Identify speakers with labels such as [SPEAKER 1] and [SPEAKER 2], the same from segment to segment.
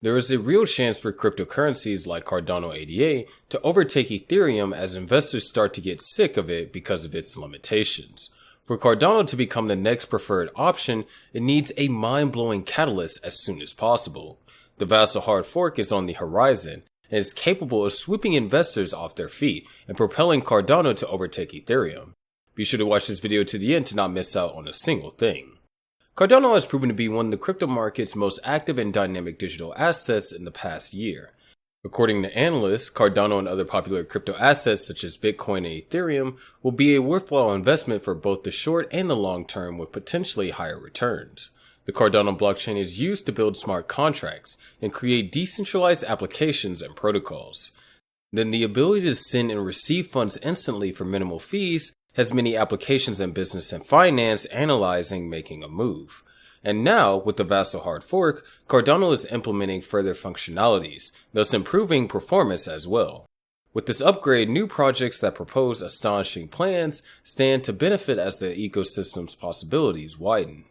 [SPEAKER 1] There is a real chance for cryptocurrencies like Cardano ADA to overtake Ethereum as investors start to get sick of it because of its limitations. For Cardano to become the next preferred option, it needs a mind-blowing catalyst as soon as possible. The Vasil hard fork is on the horizon and is capable of sweeping investors off their feet and propelling Cardano to overtake Ethereum. Be sure to watch this video to the end to not miss out on a single thing. Cardano has proven to be one of the crypto market's most active and dynamic digital assets in the past year. According to analysts, Cardano and other popular crypto assets such as Bitcoin and Ethereum will be a worthwhile investment for both the short and the long term with potentially higher returns. The Cardano blockchain is used to build smart contracts and create decentralized applications and protocols. Then the ability to send and receive funds instantly for minimal fees has many applications in business and finance analyzing making a move. And now, with the Vasil hard fork, Cardano is implementing further functionalities, thus improving performance as well. With this upgrade, new projects that propose astonishing plans stand to benefit as the ecosystem's possibilities widen.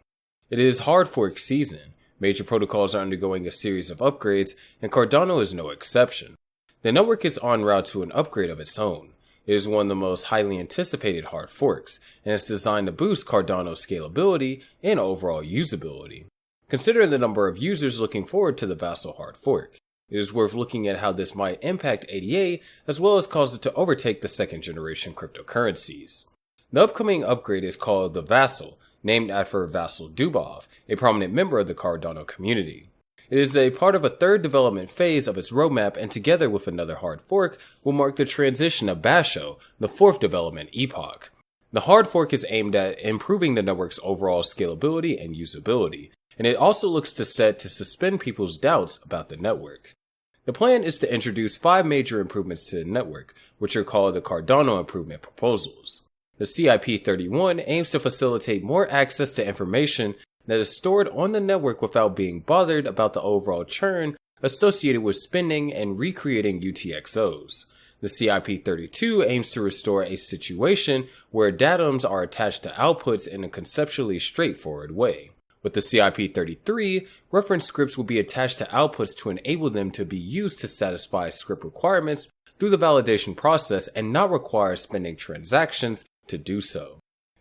[SPEAKER 1] It is hard fork season. Major protocols are undergoing a series of upgrades, and Cardano is no exception. The network is en route to an upgrade of its own. It is one of the most highly anticipated hard forks, and is designed to boost Cardano's scalability and overall usability. Consider the number of users looking forward to the Vasil hard fork. It is worth looking at how this might impact ADA, as well as cause it to overtake the second generation cryptocurrencies. The upcoming upgrade is called the Vasil, named after Vasil Dubov, a prominent member of the Cardano community. It is a part of a third development phase of its roadmap, and together with another hard fork will mark the transition of Basho, the fourth development epoch. The hard fork is aimed at improving the network's overall scalability and usability, and it also looks to suspend people's doubts about the network. The plan is to introduce 5 major improvements to the network, which are called the Cardano Improvement Proposals. The CIP31 aims to facilitate more access to information that is stored on the network without being bothered about the overall churn associated with spending and recreating UTXOs. The CIP32 aims to restore a situation where datums are attached to outputs in a conceptually straightforward way. With the CIP33, reference scripts will be attached to outputs to enable them to be used to satisfy script requirements through the validation process and not require spending transactions to do so.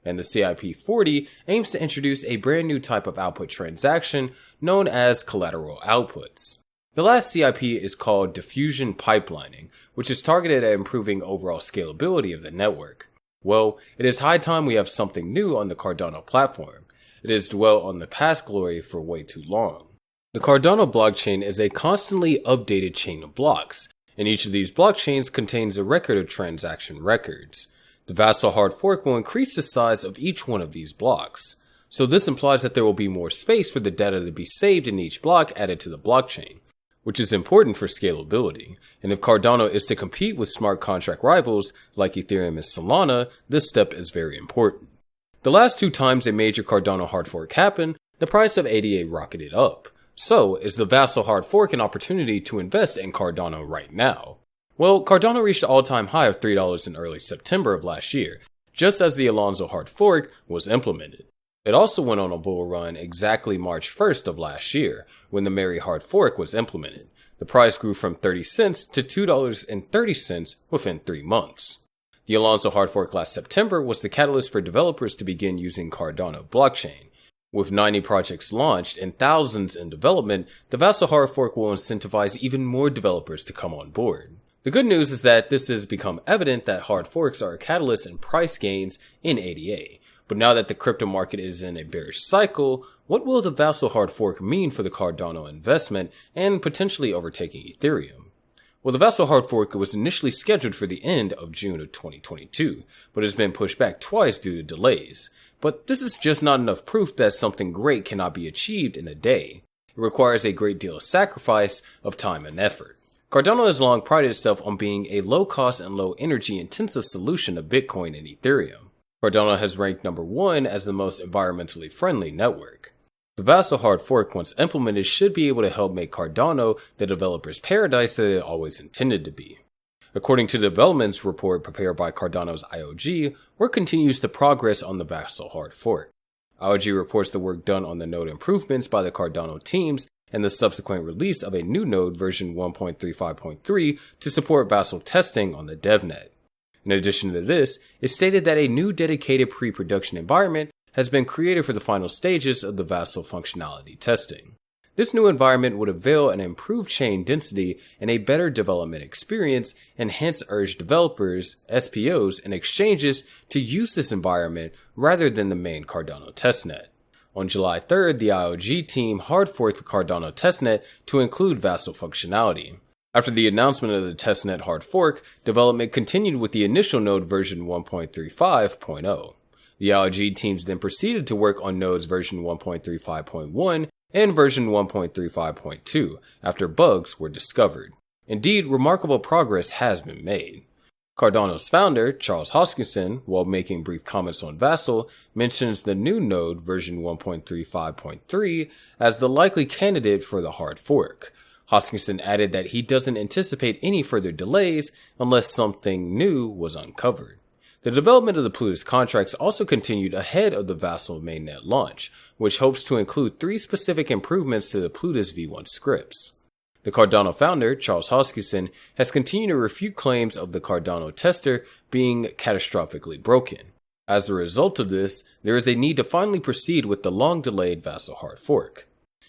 [SPEAKER 1] And the CIP40 aims to introduce a brand new type of output transaction known as collateral outputs. The last CIP is called diffusion pipelining, which is targeted at improving overall scalability of the network. Well, it is high time we have something new on the Cardano platform. It has dwelt on the past glory for way too long. The Cardano blockchain is a constantly updated chain of blocks, and each of these blockchains contains a record of transaction records. The Vasil hard fork will increase the size of each one of these blocks. So this implies that there will be more space for the data to be saved in each block added to the blockchain, which is important for scalability. And if Cardano is to compete with smart contract rivals like Ethereum and Solana, this step is very important. The last 2 times a major Cardano hard fork happened, the price of ADA rocketed up. So is the Vasil hard fork an opportunity to invest in Cardano right now? Well, Cardano reached an all-time high of $3 in early September of last year, just as the Alonzo hard fork was implemented. It also went on a bull run exactly March 1st of last year, when the Mary hard fork was implemented. The price grew from 30 cents to $2.30 within 3 months. The Alonzo hard fork last September was the catalyst for developers to begin using Cardano blockchain. With 90 projects launched and thousands in development, the Vasil hard fork will incentivize even more developers to come on board. The good news is that this has become evident that hard forks are a catalyst in price gains in ADA. But now that the crypto market is in a bearish cycle, what will the Vasil hard fork mean for the Cardano investment and potentially overtaking Ethereum? Well, the Vasil hard fork was initially scheduled for the end of June of 2022, but has been pushed back twice due to delays. But this is just not enough proof that something great cannot be achieved in a day. It requires a great deal of sacrifice of time and effort. Cardano has long prided itself on being a low-cost and low-energy intensive solution to Bitcoin and Ethereum. Cardano has ranked number 1 as the most environmentally friendly network. The Vasil hard fork, once implemented, should be able to help make Cardano the developer's paradise that it always intended to be. According to the developments report prepared by Cardano's IOG, work continues to progress on the Vasil hard fork. IOG reports the work done on the node improvements by the Cardano teams and the subsequent release of a new node version 1.35.3 to support Vasil testing on the DevNet. In addition to this, it stated that a new dedicated pre-production environment has been created for the final stages of the Vasil functionality testing. This new environment would avail an improved chain density and a better development experience, and hence urge developers, SPOs, and exchanges to use this environment rather than the main Cardano testnet. On July 3rd, the IOG team hard forked the Cardano testnet to include Vasil functionality. After the announcement of the testnet hard fork, development continued with the initial node version 1.35.0. The IOG teams then proceeded to work on nodes version 1.35.1 and version 1.35.2 after bugs were discovered. Indeed, remarkable progress has been made. Cardano's founder, Charles Hoskinson, while making brief comments on Vasil, mentions the new node version 1.35.3 as the likely candidate for the hard fork. Hoskinson added that he doesn't anticipate any further delays unless something new was uncovered. The development of the Plutus contracts also continued ahead of the Vasil mainnet launch, which hopes to include 3 specific improvements to the Plutus v1 scripts. The Cardano founder, Charles Hoskinson, has continued to refute claims of the Cardano tester being catastrophically broken. As a result of this, there is a need to finally proceed with the long-delayed Vasil hard fork.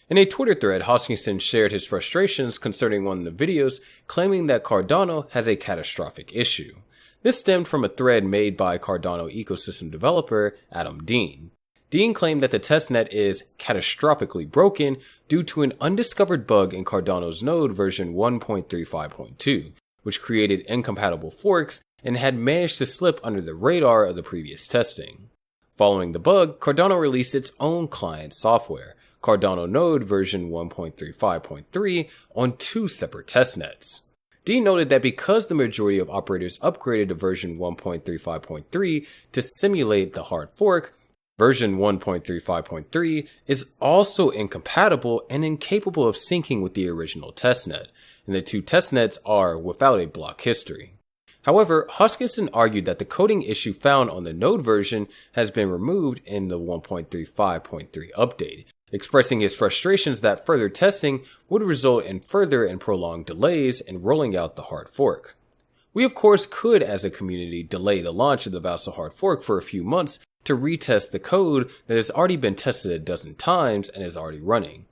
[SPEAKER 1] In a Twitter thread, Hoskinson shared his frustrations concerning one of the videos, claiming that Cardano has a catastrophic issue. This stemmed from a thread made by Cardano ecosystem developer Adam Dean. Dean claimed that the testnet is catastrophically broken due to an undiscovered bug in Cardano's node version 1.35.2, which created incompatible forks and had managed to slip under the radar of the previous testing. Following the bug, Cardano released its own client software, Cardano node version 1.35.3, on 2 separate testnets. Dean noted that because the majority of operators upgraded to version 1.35.3 to simulate the hard fork, version 1.35.3 is also incompatible and incapable of syncing with the original testnet, and the 2 testnets are without a block history. However, Hoskinson argued that the coding issue found on the node version has been removed in the 1.35.3 update, expressing his frustrations that further testing would result in further and prolonged delays in rolling out the hard fork. We of course could, as a community, delay the launch of the Vasil hard fork for a few months to retest the code that has already been tested a dozen times and is already running.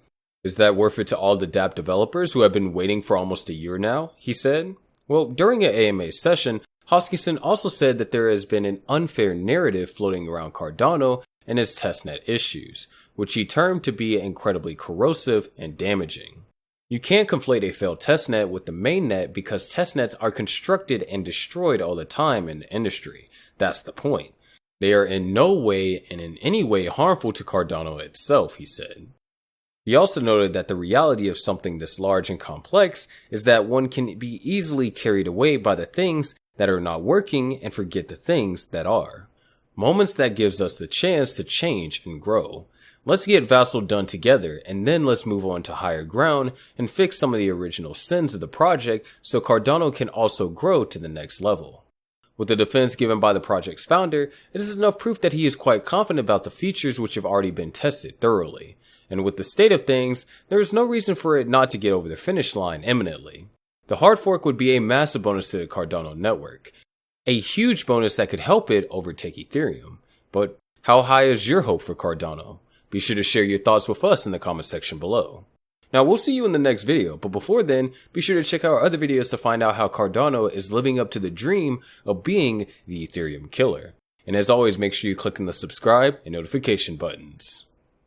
[SPEAKER 1] Is that worth it to all the dApp developers who have been waiting for almost a year now? He said. Well, during an AMA session, Hoskinson also said that there has been an unfair narrative floating around Cardano and its testnet issues, which he termed to be incredibly corrosive and damaging. You can't conflate a failed testnet with the mainnet because testnets are constructed and destroyed all the time in the industry. That's the point. They are in no way and in any way harmful to Cardano itself, he said. He also noted that the reality of something this large and complex is that one can be easily carried away by the things that are not working and forget the things that are. Moments that gives us the chance to change and grow. Let's get Vasil done together, and then let's move on to higher ground and fix some of the original sins of the project so Cardano can also grow to the next level. With the defense given by the project's founder, it is enough proof that he is quite confident about the features which have already been tested thoroughly. And with the state of things, there is no reason for it not to get over the finish line imminently. The hard fork would be a massive bonus to the Cardano network. A huge bonus that could help it overtake Ethereum. But how high is your hope for Cardano? Be sure to share your thoughts with us in the comment section below. Now we'll see you in the next video, but before then, be sure to check out our other videos to find out how Cardano is living up to the dream of being the Ethereum killer. And as always, make sure you click on the subscribe and notification buttons.